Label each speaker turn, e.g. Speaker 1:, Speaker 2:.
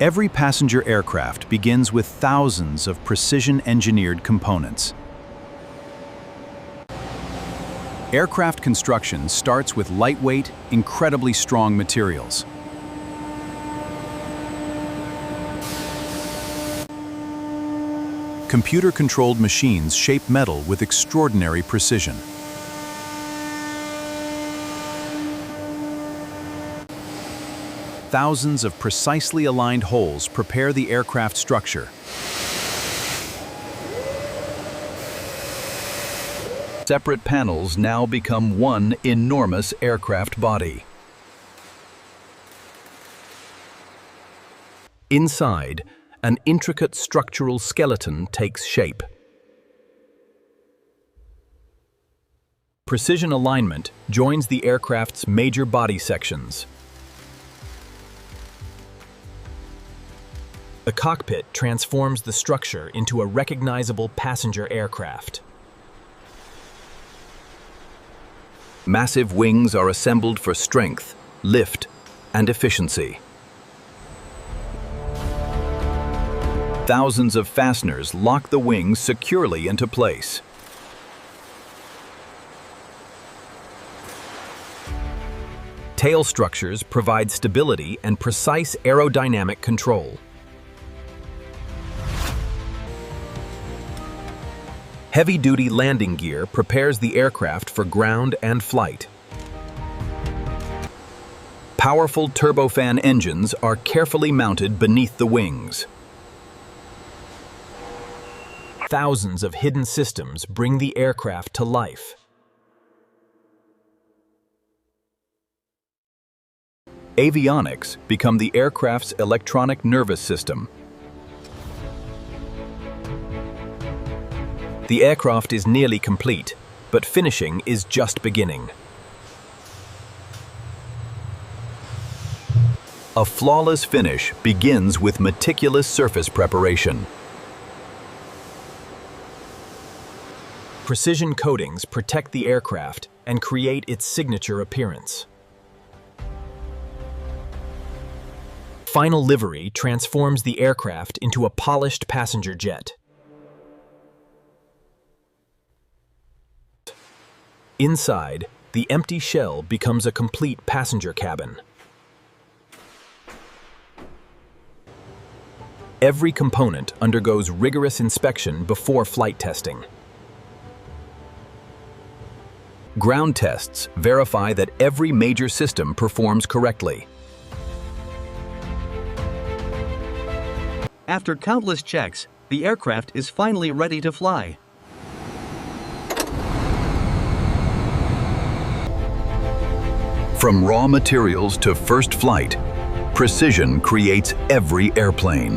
Speaker 1: Every passenger aircraft begins with thousands of precision-engineered components. Aircraft construction starts with lightweight, incredibly strong materials. Computer-controlled machines shape metal with extraordinary precision. Thousands of precisely aligned holes prepare the aircraft structure. Separate panels now become one enormous aircraft body. Inside, an intricate structural skeleton takes shape. Precision alignment joins the aircraft's major body sections. The cockpit transforms the structure into a recognizable passenger aircraft. Massive wings are assembled for strength, lift, and efficiency. Thousands of fasteners lock the wings securely into place. Tail structures provide stability and precise aerodynamic control. Heavy-duty landing gear prepares the aircraft for ground and flight. Powerful turbofan engines are carefully mounted beneath the wings. Thousands of hidden systems bring the aircraft to life. Avionics become the aircraft's electronic nervous system. The aircraft is nearly complete, but finishing is just beginning. A flawless finish begins with meticulous surface preparation. Precision coatings protect the aircraft and create its signature appearance. Final livery transforms the aircraft into a polished passenger jet. Inside, the empty shell becomes a complete passenger cabin. Every component undergoes rigorous inspection before flight testing. Ground tests verify that every major system performs correctly.
Speaker 2: After countless checks, the aircraft is finally ready to fly.
Speaker 1: From raw materials to first flight, precision creates every airplane.